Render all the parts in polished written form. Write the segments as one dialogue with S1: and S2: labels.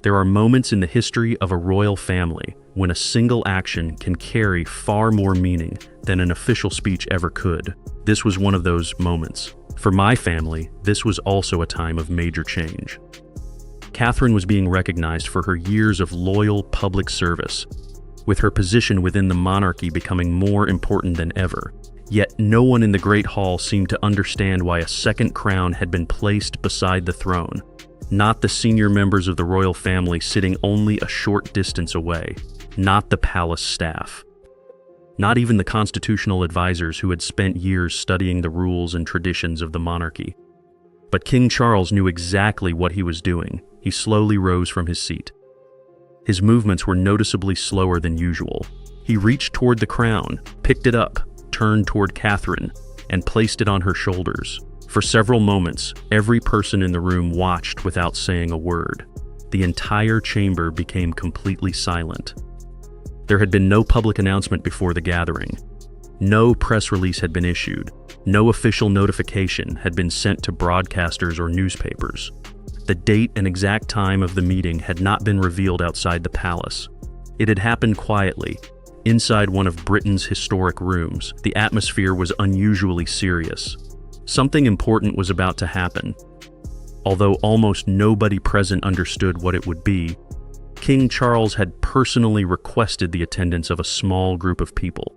S1: There are moments in the history of a royal family when a single action can carry far more meaning than an official speech ever could. This was one of those moments. For my family, this was also a time of major change. Catherine was being recognized for her years of loyal public service, with her position within the monarchy becoming more important than ever. Yet no one in the Great Hall seemed to understand why a second crown had been placed beside the throne. Not the senior members of the royal family sitting only a short distance away, not the palace staff. Not even the constitutional advisors who had spent years studying the rules and traditions of the monarchy. But King Charles knew exactly what he was doing. He slowly rose from his seat. His movements were noticeably slower than usual. He reached toward the crown, picked it up, turned toward Catherine, and placed it on her shoulders. For several moments, every person in the room watched without saying a word. The entire chamber became completely silent. There had been no public announcement before the gathering. No press release had been issued. No official notification had been sent to broadcasters or newspapers. The date and exact time of the meeting had not been revealed outside the palace. It had happened quietly, inside one of Britain's historic rooms. The atmosphere was unusually serious. Something important was about to happen. Although almost nobody present understood what it would be, King Charles had personally requested the attendance of a small group of people.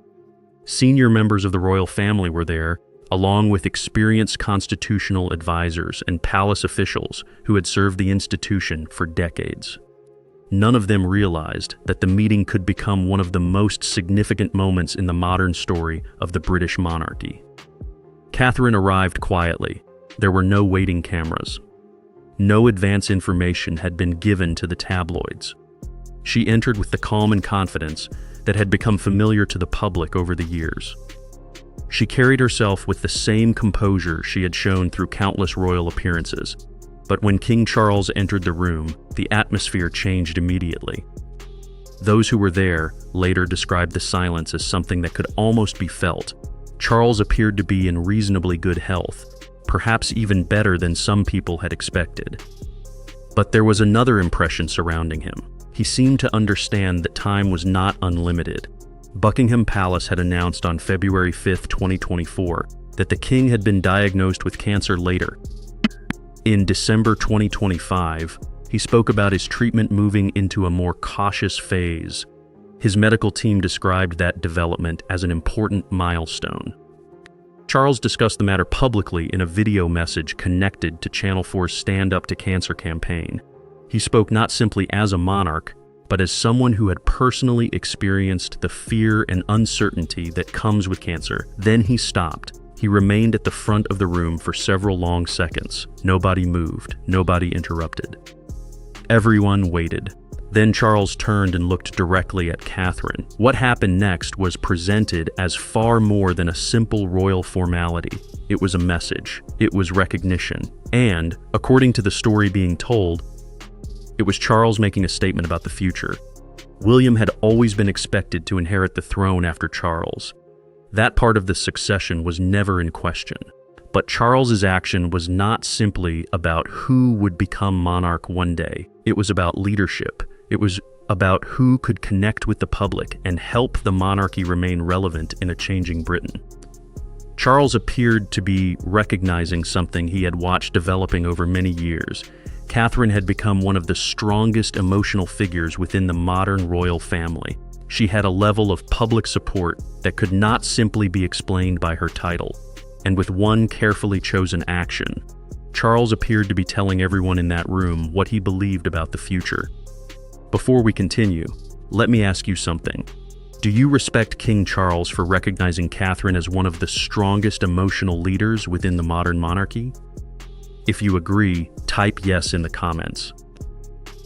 S1: Senior members of the royal family were there, along with experienced constitutional advisors and palace officials who had served the institution for decades. None of them realized that the meeting could become one of the most significant moments in the modern story of the British monarchy. Catherine arrived quietly. There were no waiting cameras. No advance information had been given to the tabloids. She entered with the calm and confidence that had become familiar to the public over the years. She carried herself with the same composure she had shown through countless royal appearances. But when King Charles entered the room, the atmosphere changed immediately. Those who were there later described the silence as something that could almost be felt. Charles appeared to be in reasonably good health, perhaps even better than some people had expected. But there was another impression surrounding him. He seemed to understand that time was not unlimited. Buckingham Palace had announced on February 5, 2024, that the king had been diagnosed with cancer later. In December 2025, he spoke about his treatment moving into a more cautious phase. His medical team described that development as an important milestone. Charles discussed the matter publicly in a video message connected to Channel 4's Stand Up to Cancer campaign. He spoke not simply as a monarch, but as someone who had personally experienced the fear and uncertainty that comes with cancer. Then he stopped. He remained at the front of the room for several long seconds. Nobody moved. Nobody interrupted. Everyone waited. Then Charles turned and looked directly at Catherine. What happened next was presented as far more than a simple royal formality. It was a message. It was recognition. And, according to the story being told, it was Charles making a statement about the future. William had always been expected to inherit the throne after Charles. That part of the succession was never in question. But Charles's action was not simply about who would become monarch one day. It was about leadership. It was about who could connect with the public and help the monarchy remain relevant in a changing Britain. Charles appeared to be recognizing something he had watched developing over many years. Catherine had become one of the strongest emotional figures within the modern royal family. She had a level of public support that could not simply be explained by her title. And with one carefully chosen action, Charles appeared to be telling everyone in that room what he believed about the future. Before we continue, let me ask you something. Do you respect King Charles for recognizing Catherine as one of the strongest emotional leaders within the modern monarchy? If you agree, type yes in the comments.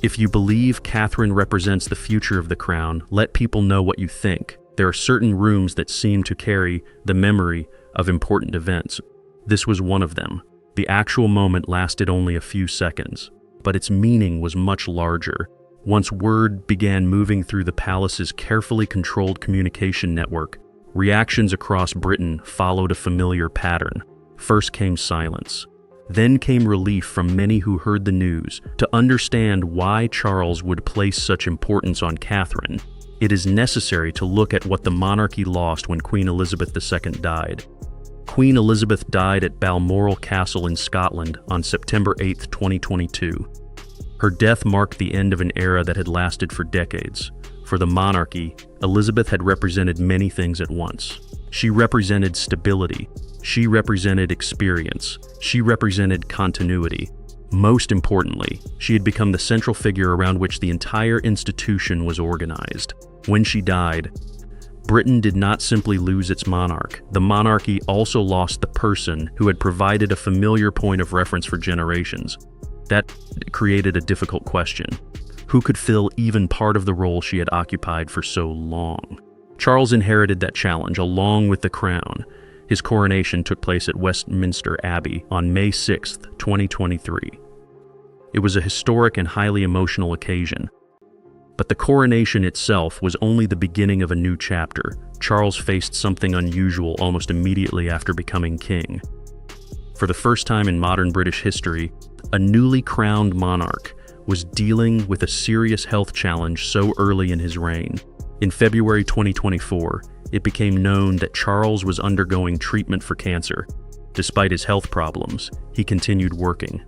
S1: If you believe Catherine represents the future of the crown, let people know what you think. There are certain rooms that seem to carry the memory of important events. This was one of them. The actual moment lasted only a few seconds, but its meaning was much larger. Once word began moving through the palace's carefully controlled communication network, reactions across Britain followed a familiar pattern. First came silence. Then came relief from many who heard the news. To understand why Charles would place such importance on Catherine, it is necessary to look at what the monarchy lost when Queen Elizabeth II died. Queen Elizabeth died at Balmoral Castle in Scotland on September 8, 2022. Her death marked the end of an era that had lasted for decades. For the monarchy, Elizabeth had represented many things at once. She represented stability. She represented experience. She represented continuity. Most importantly, she had become the central figure around which the entire institution was organized. When she died, Britain did not simply lose its monarch. The monarchy also lost the person who had provided a familiar point of reference for generations. That created a difficult question. Who could fill even part of the role she had occupied for so long? Charles inherited that challenge along with the crown. His coronation took place at Westminster Abbey on May 6, 2023. It was a historic and highly emotional occasion. But the coronation itself was only the beginning of a new chapter. Charles faced something unusual almost immediately after becoming king. For the first time in modern British history, a newly crowned monarch was dealing with a serious health challenge so early in his reign. In February 2024, it became known that Charles was undergoing treatment for cancer. Despite his health problems, he continued working.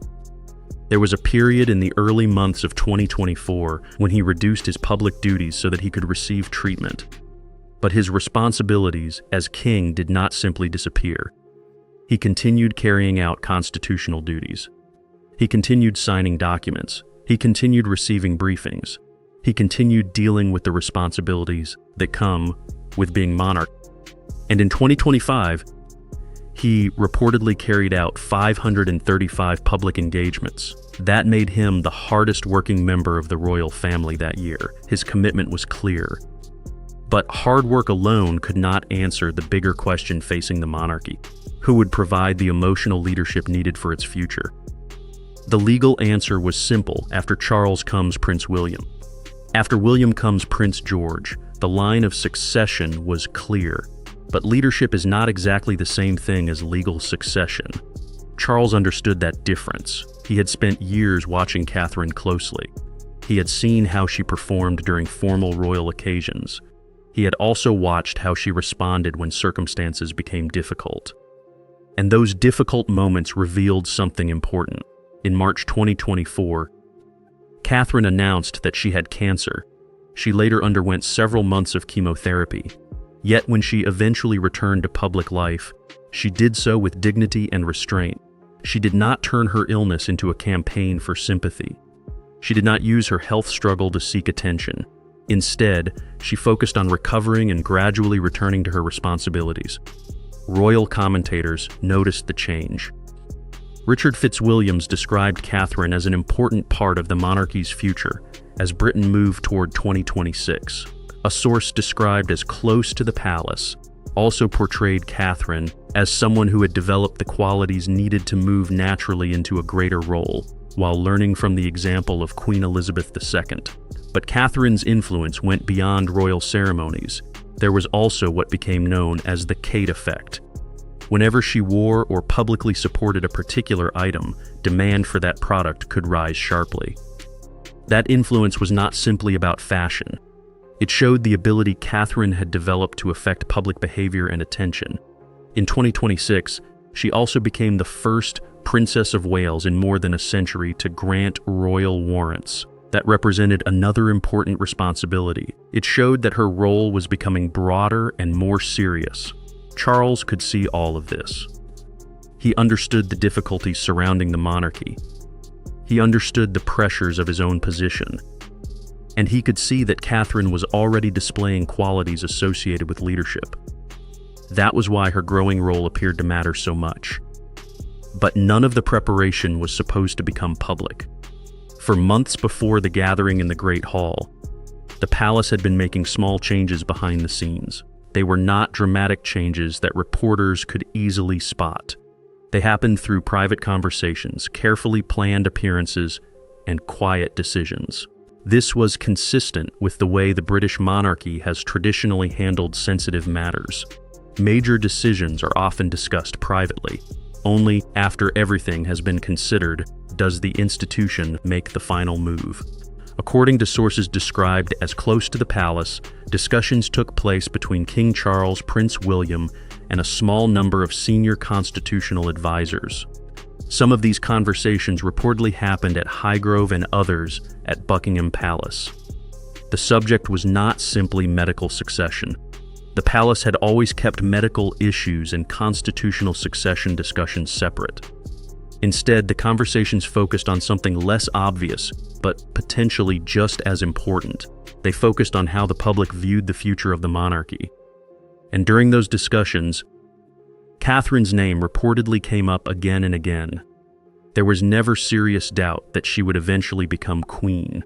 S1: There was a period in the early months of 2024 when he reduced his public duties so that he could receive treatment. But his responsibilities as king did not simply disappear. He continued carrying out constitutional duties. He continued signing documents. He continued receiving briefings. He continued dealing with the responsibilities that come with being monarch. And in 2025, he reportedly carried out 535 public engagements. That made him the hardest working member of the royal family that year. His commitment was clear. But hard work alone could not answer the bigger question facing the monarchy. Who would provide the emotional leadership needed for its future? The legal answer was simple. After Charles comes Prince William. After William comes Prince George. The line of succession was clear. But leadership is not exactly the same thing as legal succession. Charles understood that difference. He had spent years watching Catherine closely. He had seen how she performed during formal royal occasions. He had also watched how she responded when circumstances became difficult. And those difficult moments revealed something important. In March 2024, Catherine announced that she had cancer. She later underwent several months of chemotherapy. Yet when she eventually returned to public life, she did so with dignity and restraint. She did not turn her illness into a campaign for sympathy. She did not use her health struggle to seek attention. Instead, she focused on recovering and gradually returning to her responsibilities. Royal commentators noticed the change. Richard Fitzwilliams described Catherine as an important part of the monarchy's future as Britain moved toward 2026. A source described as close to the palace also portrayed Catherine as someone who had developed the qualities needed to move naturally into a greater role, while learning from the example of Queen Elizabeth II. But Catherine's influence went beyond royal ceremonies. There was also what became known as the Kate effect. Whenever she wore or publicly supported a particular item, demand for that product could rise sharply. That influence was not simply about fashion. It showed the ability Catherine had developed to affect public behavior and attention. In 2026, she also became the first Princess of Wales in more than a century to grant royal warrants. That represented another important responsibility. It showed that her role was becoming broader and more serious. Charles could see all of this. He understood the difficulties surrounding the monarchy. He understood the pressures of his own position. And he could see that Catherine was already displaying qualities associated with leadership. That was why her growing role appeared to matter so much. But none of the preparation was supposed to become public. For months before the gathering in the Great Hall, the palace had been making small changes behind the scenes. They were not dramatic changes that reporters could easily spot. They happened through private conversations, carefully planned appearances, and quiet decisions. This was consistent with the way the British monarchy has traditionally handled sensitive matters. Major decisions are often discussed privately. Only after everything has been considered does the institution make the final move. According to sources described as close to the palace, discussions took place between King Charles, Prince William, and a small number of senior constitutional advisors. Some of these conversations reportedly happened at Highgrove and others at Buckingham Palace. The subject was not simply medical succession. The palace had always kept medical issues and constitutional succession discussions separate. Instead, the conversations focused on something less obvious, but potentially just as important. They focused on how the public viewed the future of the monarchy. And during those discussions, Catherine's name reportedly came up again and again. There was never serious doubt that she would eventually become queen.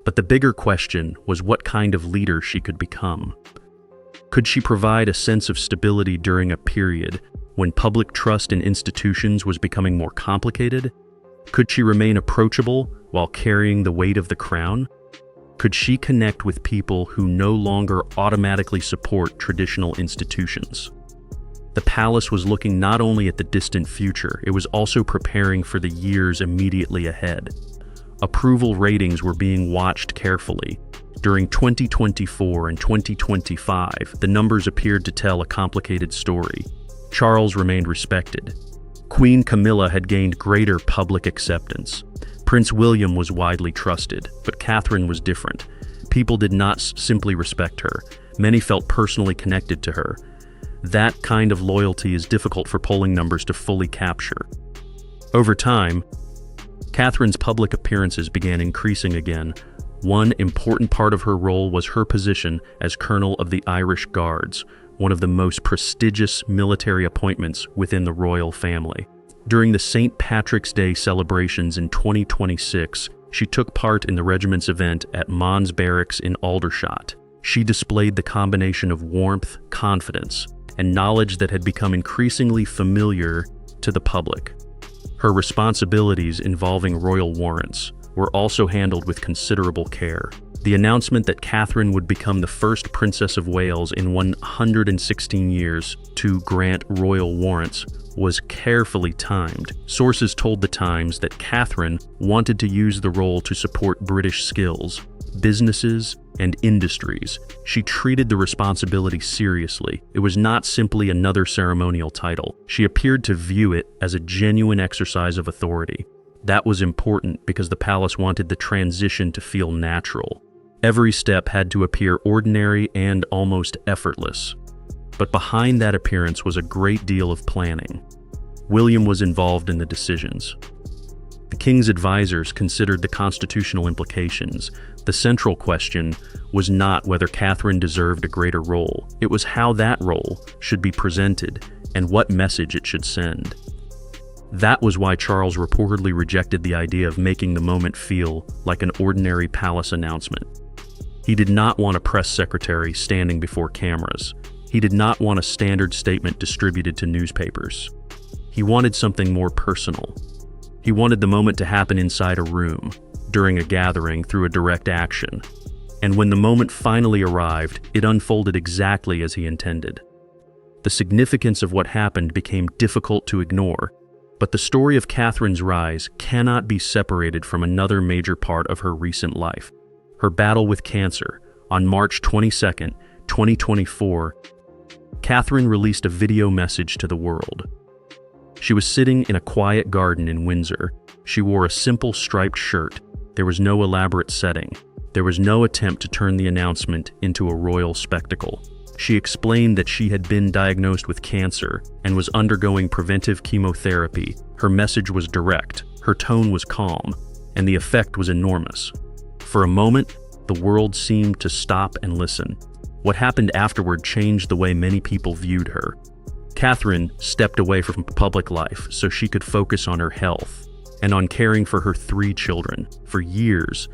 S1: But the bigger question was what kind of leader she could become. Could she provide a sense of stability during a period when public trust in institutions was becoming more complicated? Could she remain approachable while carrying the weight of the crown? Could she connect with people who no longer automatically support traditional institutions? The palace was looking not only at the distant future, it was also preparing for the years immediately ahead. Approval ratings were being watched carefully. During 2024 and 2025, the numbers appeared to tell a complicated story. Charles remained respected. Queen Camilla had gained greater public acceptance. Prince William was widely trusted, but Catherine was different. People did not simply respect her. Many felt personally connected to her. That kind of loyalty is difficult for polling numbers to fully capture. Over time, Catherine's public appearances began increasing again. One important part of her role was her position as Colonel of the Irish Guards, one of the most prestigious military appointments within the royal family. During the St. Patrick's Day celebrations in 2026, she took part in the regiment's event at Mons Barracks in Aldershot. She displayed the combination of warmth, confidence, and knowledge that had become increasingly familiar to the public. Her responsibilities involving royal warrants were also handled with considerable care. The announcement that Catherine would become the first Princess of Wales in 116 years to grant royal warrants was carefully timed. Sources told The Times that Catherine wanted to use the role to support British skills, businesses, and industries. She treated the responsibility seriously. It was not simply another ceremonial title. She appeared to view it as a genuine exercise of authority. That was important because the palace wanted the transition to feel natural. Every step had to appear ordinary and almost effortless. But behind that appearance was a great deal of planning. William was involved in the decisions. The king's advisors considered the constitutional implications. The central question was not whether Catherine deserved a greater role. It was how that role should be presented and what message it should send. That was why Charles reportedly rejected the idea of making the moment feel like an ordinary palace announcement. He did not want a press secretary standing before cameras. He did not want a standard statement distributed to newspapers. He wanted something more personal. He wanted the moment to happen inside a room, during a gathering, through a direct action. And when the moment finally arrived, it unfolded exactly as he intended. The significance of what happened became difficult to ignore, but the story of Catherine's rise cannot be separated from another major part of her recent life. Her battle with cancer. On March 22, 2024, Catherine released a video message to the world. She was sitting in a quiet garden in Windsor. She wore a simple striped shirt. There was no elaborate setting. There was no attempt to turn the announcement into a royal spectacle. She explained that she had been diagnosed with cancer and was undergoing preventive chemotherapy. Her message was direct, her tone was calm, and the effect was enormous. For a moment, the world seemed to stop and listen. What happened afterward changed the way many people viewed her. Catherine stepped away from public life so she could focus on her health and on caring for her 3 children. For years,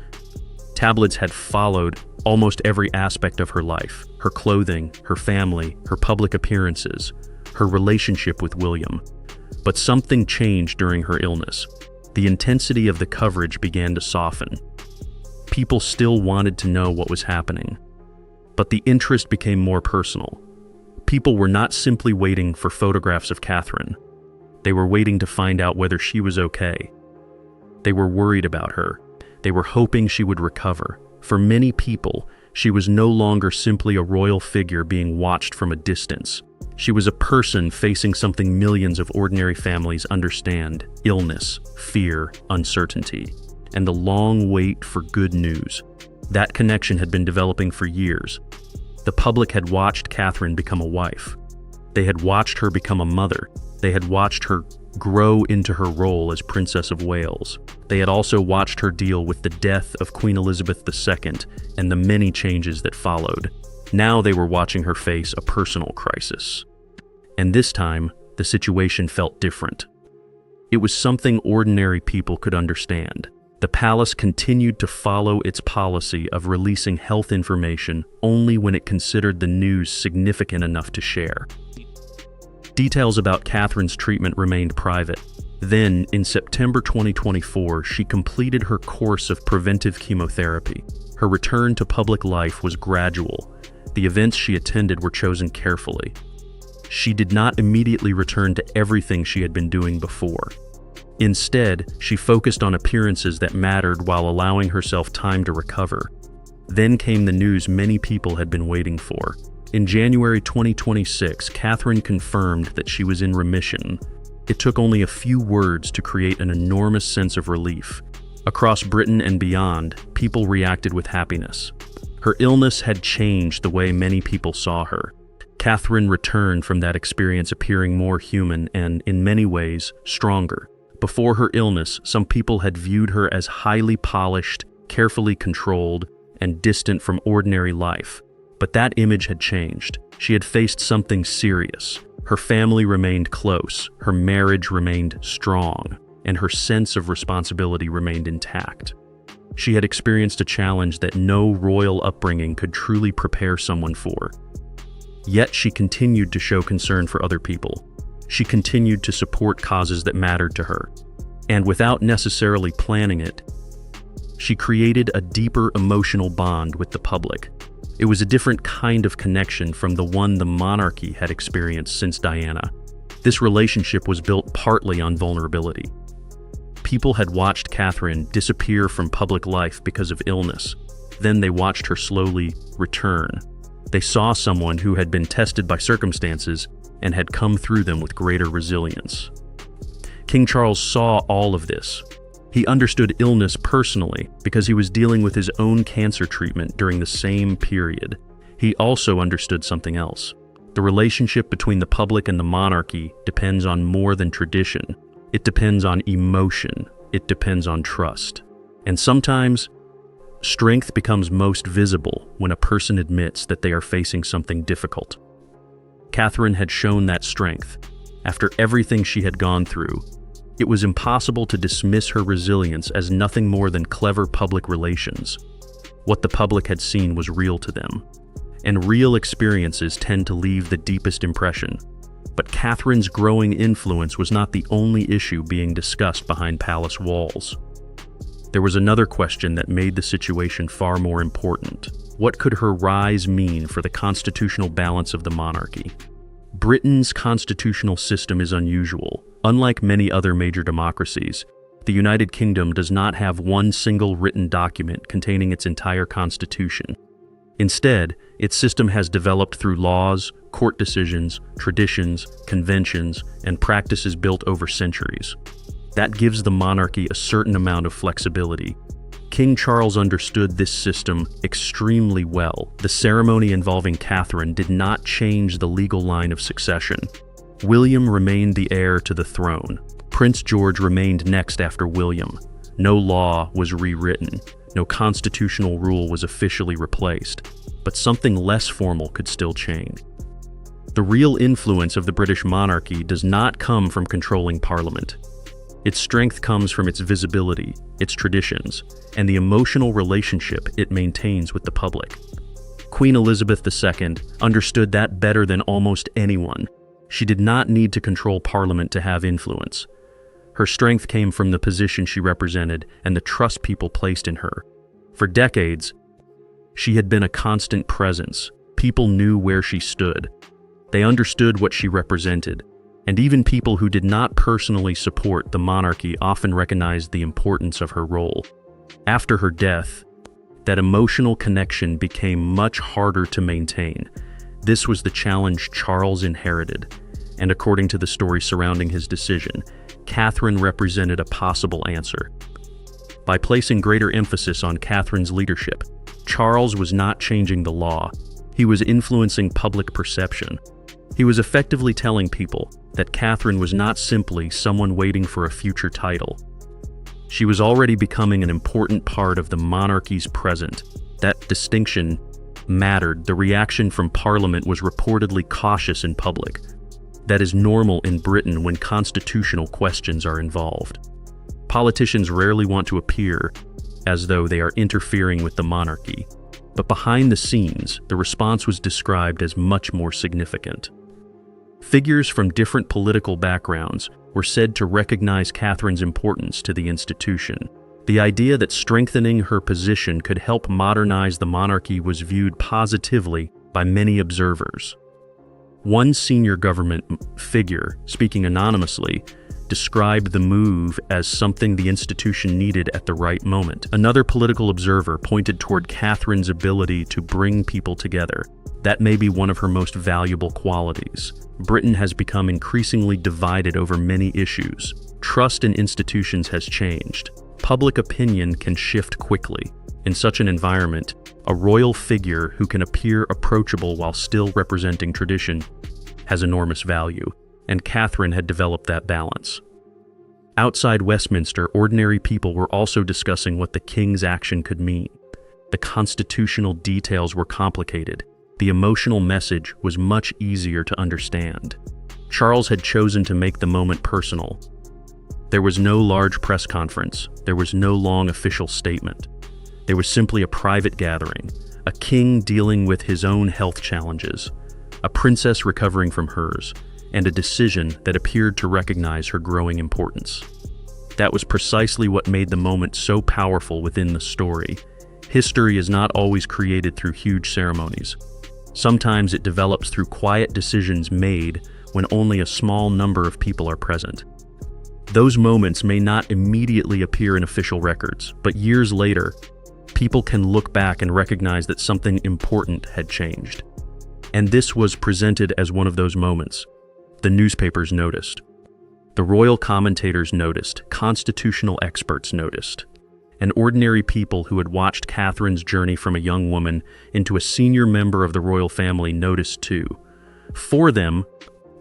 S1: tabloids had followed almost every aspect of her life: her clothing, her family, her public appearances, her relationship with William. But something changed during her illness. The intensity of the coverage began to soften. People still wanted to know what was happening, but the interest became more personal. People were not simply waiting for photographs of Catherine. They were waiting to find out whether she was okay. They were worried about her. They were hoping she would recover. For many people, she was no longer simply a royal figure being watched from a distance. She was a person facing something millions of ordinary families understand: illness, fear, uncertainty, and the long wait for good news. That connection had been developing for years. The public had watched Catherine become a wife. They had watched her become a mother. They had watched her grow into her role as Princess of Wales. They had also watched her deal with the death of Queen Elizabeth II and the many changes that followed. Now they were watching her face a personal crisis. And this time, the situation felt different. It was something ordinary people could understand. The palace continued to follow its policy of releasing health information only when it considered the news significant enough to share. Details about Catherine's treatment remained private. Then, in September 2024, she completed her course of preventive chemotherapy. Her return to public life was gradual. The events she attended were chosen carefully. She did not immediately return to everything she had been doing before. Instead, she focused on appearances that mattered while allowing herself time to recover. Then came the news many people had been waiting for. In January 2026, Catherine confirmed that she was in remission. It took only a few words to create an enormous sense of relief. Across Britain and beyond, people reacted with happiness. Her illness had changed the way many people saw her. Catherine returned from that experience appearing more human and, in many ways, stronger. Before her illness, some people had viewed her as highly polished, carefully controlled, and distant from ordinary life. But that image had changed. She had faced something serious. Her family remained close, her marriage remained strong, and her sense of responsibility remained intact. She had experienced a challenge that no royal upbringing could truly prepare someone for. Yet she continued to show concern for other people. She continued to support causes that mattered to her. And without necessarily planning it, she created a deeper emotional bond with the public. It was a different kind of connection from the one the monarchy had experienced since Diana. This relationship was built partly on vulnerability. People had watched Catherine disappear from public life because of illness. Then they watched her slowly return. They saw someone who had been tested by circumstances and had come through them with greater resilience. King Charles saw all of this. He understood illness personally because he was dealing with his own cancer treatment during the same period. He also understood something else. The relationship between the public and the monarchy depends on more than tradition. It depends on emotion. It depends on trust. And sometimes, strength becomes most visible when a person admits that they are facing something difficult. Catherine had shown that strength. After everything she had gone through, it was impossible to dismiss her resilience as nothing more than clever public relations. What the public had seen was real to them, and real experiences tend to leave the deepest impression. But Catherine's growing influence was not the only issue being discussed behind palace walls. There was another question that made the situation far more important. What could her rise mean for the constitutional balance of the monarchy? Britain's constitutional system is unusual. Unlike many other major democracies, the United Kingdom does not have one single written document containing its entire constitution. Instead, its system has developed through laws, court decisions, traditions, conventions, and practices built over centuries. That gives the monarchy a certain amount of flexibility. King Charles understood this system extremely well. The ceremony involving Catherine did not change the legal line of succession. William remained the heir to the throne. Prince George remained next after William. No law was rewritten. No constitutional rule was officially replaced. But something less formal could still change. The real influence of the British monarchy does not come from controlling Parliament. Its strength comes from its visibility, its traditions, and the emotional relationship it maintains with the public. Queen Elizabeth II understood that better than almost anyone. She did not need to control Parliament to have influence. Her strength came from the position she represented and the trust people placed in her. For decades, she had been a constant presence. People knew where she stood. They understood what she represented. And even people who did not personally support the monarchy often recognized the importance of her role. After her death, that emotional connection became much harder to maintain. This was the challenge Charles inherited, and according to the story surrounding his decision, Catherine represented a possible answer. By placing greater emphasis on Catherine's leadership, Charles was not changing the law. He was influencing public perception. He was effectively telling people that Catherine was not simply someone waiting for a future title. She was already becoming an important part of the monarchy's present. That distinction mattered. The reaction from Parliament was reportedly cautious in public. That is normal in Britain when constitutional questions are involved. Politicians rarely want to appear as though they are interfering with the monarchy, but behind the scenes, the response was described as much more significant. Figures from different political backgrounds were said to recognize Catherine's importance to the institution. The idea that strengthening her position could help modernize the monarchy was viewed positively by many observers. One senior government figure, speaking anonymously, described the move as something the institution needed at the right moment. Another political observer pointed toward Catherine's ability to bring people together. That may be one of her most valuable qualities. Britain has become increasingly divided over many issues. Trust in institutions has changed. Public opinion can shift quickly. In such an environment, a royal figure who can appear approachable while still representing tradition has enormous value, and Catherine had developed that balance. Outside Westminster, ordinary people were also discussing what the king's action could mean. The constitutional details were complicated. The emotional message was much easier to understand. Charles had chosen to make the moment personal. There was no large press conference. There was no long official statement. There was simply a private gathering, a king dealing with his own health challenges, a princess recovering from hers, and a decision that appeared to recognize her growing importance. That was precisely what made the moment so powerful within the story. History is not always created through huge ceremonies. Sometimes it develops through quiet decisions made when only a small number of people are present. Those moments may not immediately appear in official records, but years later, people can look back and recognize that something important had changed. And this was presented as one of those moments. The newspapers noticed. The royal commentators noticed. Constitutional experts noticed. And ordinary people who had watched Catherine's journey from a young woman into a senior member of the royal family noticed too. For them,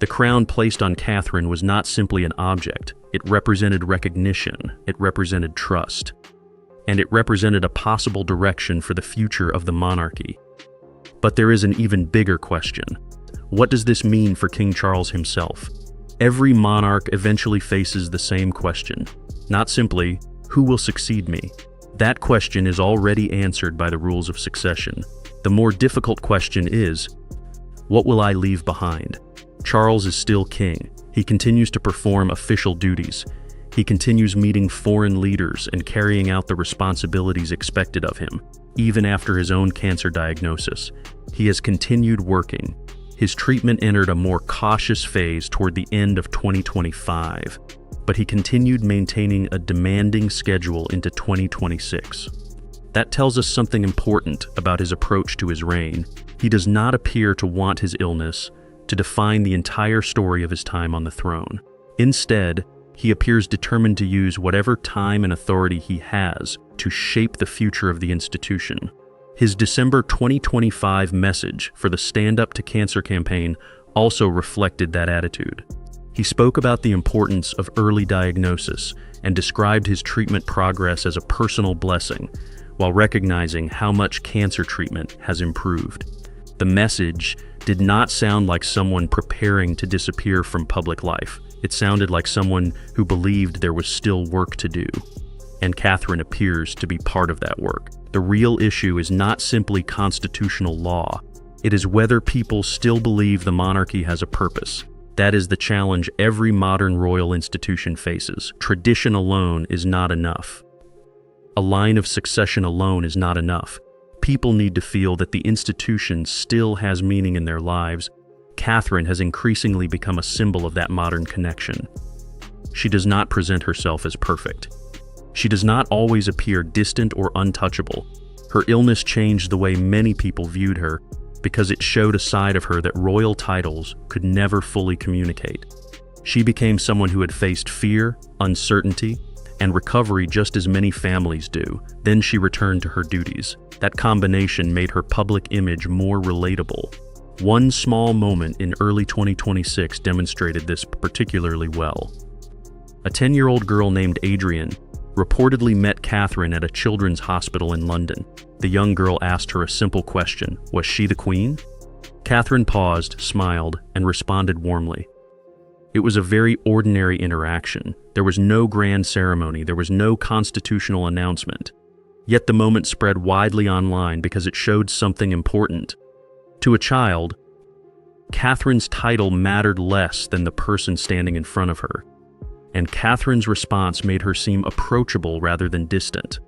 S1: the crown placed on Catherine was not simply an object. It represented recognition, it represented trust, and it represented a possible direction for the future of the monarchy. But there is an even bigger question. What does this mean for King Charles himself? Every monarch eventually faces the same question. Not simply, who will succeed me? That question is already answered by the rules of succession. The more difficult question is, what will I leave behind? Charles is still king. He continues to perform official duties. He continues meeting foreign leaders and carrying out the responsibilities expected of him. Even after his own cancer diagnosis, he has continued working. His treatment entered a more cautious phase toward the end of 2025, but he continued maintaining a demanding schedule into 2026. That tells us something important about his approach to his reign. He does not appear to want his illness to define the entire story of his time on the throne. Instead, he appears determined to use whatever time and authority he has to shape the future of the institution. His December 2025 message for the Stand Up to Cancer campaign also reflected that attitude. He spoke about the importance of early diagnosis and described his treatment progress as a personal blessing, while recognizing how much cancer treatment has improved. The message did not sound like someone preparing to disappear from public life. It sounded like someone who believed there was still work to do. And Catherine appears to be part of that work. The real issue is not simply constitutional law. It is whether people still believe the monarchy has a purpose. That is the challenge every modern royal institution faces. Tradition alone is not enough. A line of succession alone is not enough. People need to feel that the institution still has meaning in their lives, Catherine has increasingly become a symbol of that modern connection. She does not present herself as perfect. She does not always appear distant or untouchable. Her illness changed the way many people viewed her because it showed a side of her that royal titles could never fully communicate. She became someone who had faced fear, uncertainty, and recovery just as many families do. Then she returned to her duties. That combination made her public image more relatable. One small moment in early 2026 demonstrated this particularly well. A 10-year-old girl named Adrienne reportedly met Catherine at a children's hospital in London. The young girl asked her a simple question: was she the queen? Catherine paused, smiled, and responded warmly. It was a very ordinary interaction. There was no grand ceremony, there was no constitutional announcement. Yet the moment spread widely online because it showed something important. To a child, Catherine's title mattered less than the person standing in front of her, and Catherine's response made her seem approachable rather than distant.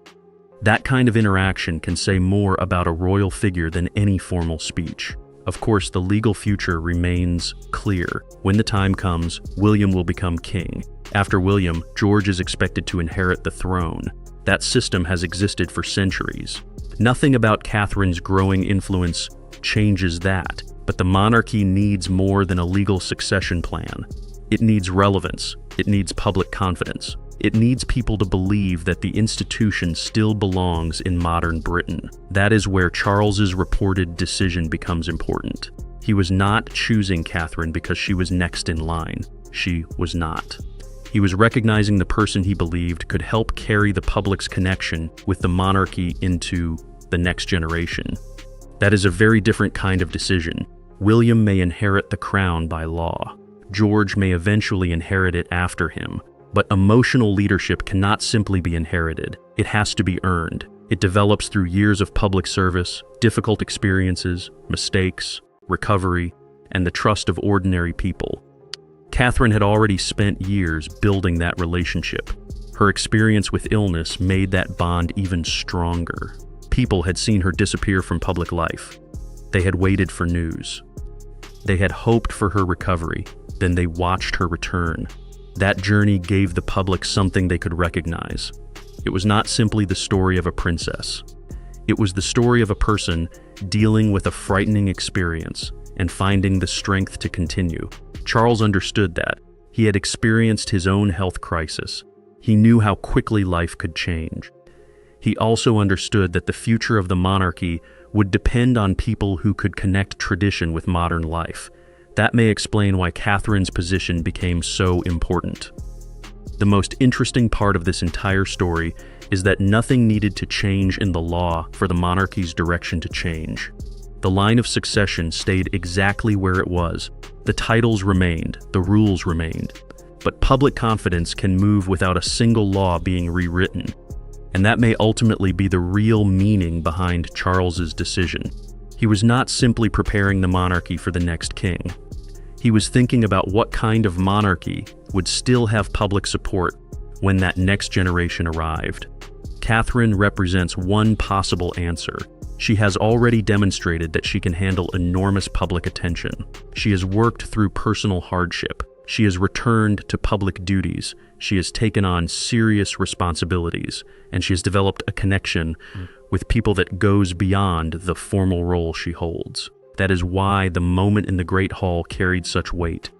S1: That kind of interaction can say more about a royal figure than any formal speech. Of course, the legal future remains clear. When the time comes, William will become king. After William, George is expected to inherit the throne. That system has existed for centuries. Nothing about Catherine's growing influence changes that, but the monarchy needs more than a legal succession plan. It needs relevance. It needs public confidence. It needs people to believe that the institution still belongs in modern Britain. That is where Charles's reported decision becomes important. He was not choosing Catherine because she was next in line. She was not. He was recognizing the person he believed could help carry the public's connection with the monarchy into the next generation. That is a very different kind of decision. William may inherit the crown by law. George may eventually inherit it after him. But emotional leadership cannot simply be inherited. It has to be earned. It develops through years of public service, difficult experiences, mistakes, recovery, and the trust of ordinary people. Catherine had already spent years building that relationship. Her experience with illness made that bond even stronger. People had seen her disappear from public life. They had waited for news. They had hoped for her recovery. Then they watched her return. That journey gave the public something they could recognize. It was not simply the story of a princess. It was the story of a person dealing with a frightening experience and finding the strength to continue. Charles understood that. He had experienced his own health crisis. He knew how quickly life could change. He also understood that the future of the monarchy would depend on people who could connect tradition with modern life. That may explain why Catherine's position became so important. The most interesting part of this entire story is that nothing needed to change in the law for the monarchy's direction to change. The line of succession stayed exactly where it was. The titles remained, the rules remained. But public confidence can move without a single law being rewritten. And that may ultimately be the real meaning behind Charles's decision. He was not simply preparing the monarchy for the next king. He was thinking about what kind of monarchy would still have public support when that next generation arrived. Catherine represents one possible answer. She has already demonstrated that she can handle enormous public attention. She has worked through personal hardship. She has returned to public duties. She has taken on serious responsibilities, and she has developed a connection with people that goes beyond the formal role she holds. That is why the moment in the Great Hall carried such weight.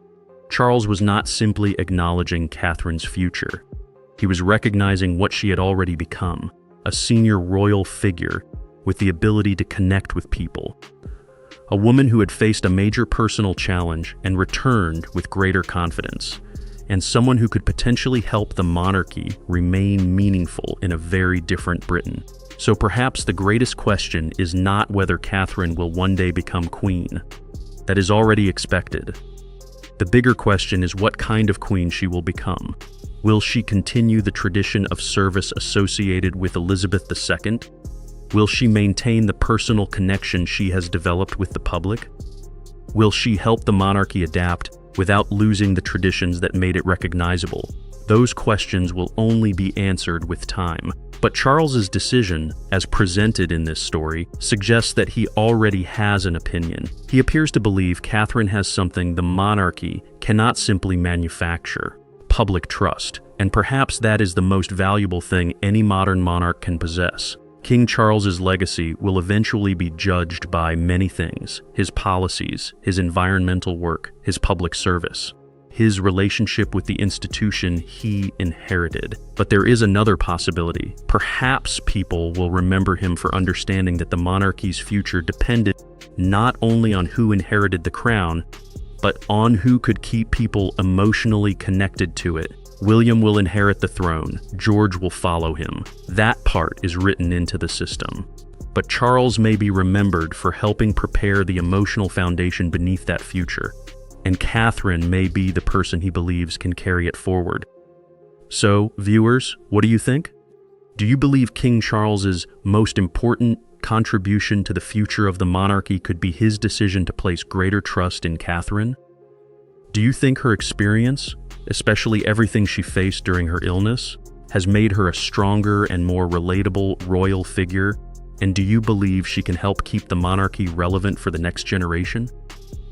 S1: Charles was not simply acknowledging Catherine's future. He was recognizing what she had already become, a senior royal figure with the ability to connect with people. A woman who had faced a major personal challenge and returned with greater confidence, and someone who could potentially help the monarchy remain meaningful in a very different Britain. So perhaps the greatest question is not whether Catherine will one day become queen. That is already expected. The bigger question is what kind of queen she will become. Will she continue the tradition of service associated with Elizabeth II? Will she maintain the personal connection she has developed with the public? Will she help the monarchy adapt without losing the traditions that made it recognizable? Those questions will only be answered with time. But Charles's decision, as presented in this story, suggests that he already has an opinion. He appears to believe Catherine has something the monarchy cannot simply manufacture: public trust. And perhaps that is the most valuable thing any modern monarch can possess. King Charles's legacy will eventually be judged by many things: his policies, his environmental work, his public service, his relationship with the institution he inherited. But there is another possibility. Perhaps people will remember him for understanding that the monarchy's future depended not only on who inherited the crown, but on who could keep people emotionally connected to it. William will inherit the throne. George will follow him. That part is written into the system. But Charles may be remembered for helping prepare the emotional foundation beneath that future. And Catherine may be the person he believes can carry it forward. So, viewers, what do you think? Do you believe King Charles's most important contribution to the future of the monarchy could be his decision to place greater trust in Catherine? Do you think her experience, especially everything she faced during her illness, has made her a stronger and more relatable royal figure? And do you believe she can help keep the monarchy relevant for the next generation?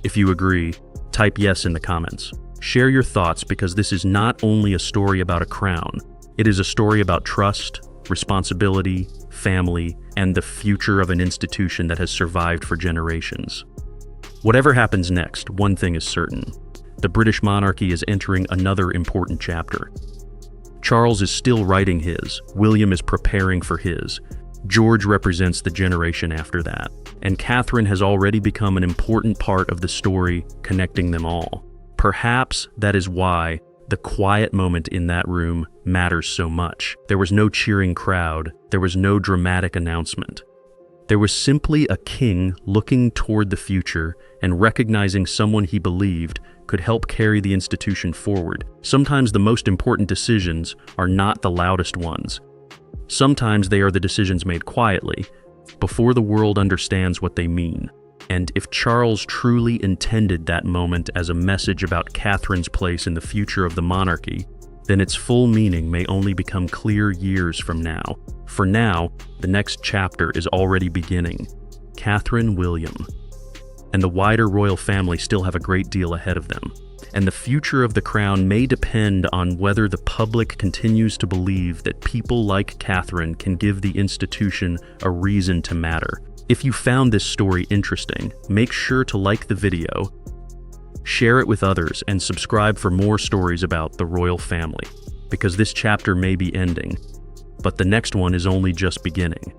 S1: If you agree, type yes in the comments. Share your thoughts, because this is not only a story about a crown, it is a story about trust, responsibility, family, and the future of an institution that has survived for generations. Whatever happens next, one thing is certain: the British monarchy is entering another important chapter. Charles is still writing his, William is preparing for his, George represents the generation after that, and Catherine has already become an important part of the story connecting them all. Perhaps that is why the quiet moment in that room matters so much. There was no cheering crowd, there was no dramatic announcement. There was simply a king looking toward the future and recognizing someone he believed could help carry the institution forward. Sometimes the most important decisions are not the loudest ones. Sometimes they are the decisions made quietly, before the world understands what they mean. And if Charles truly intended that moment as a message about Catherine's place in the future of the monarchy, then its full meaning may only become clear years from now. For now, the next chapter is already beginning. Catherine, William, and the wider royal family still have a great deal ahead of them. And the future of the crown may depend on whether the public continues to believe that people like Catherine can give the institution a reason to matter. If you found this story interesting, make sure to like the video, share it with others, and subscribe for more stories about the royal family, because this chapter may be ending, but the next one is only just beginning.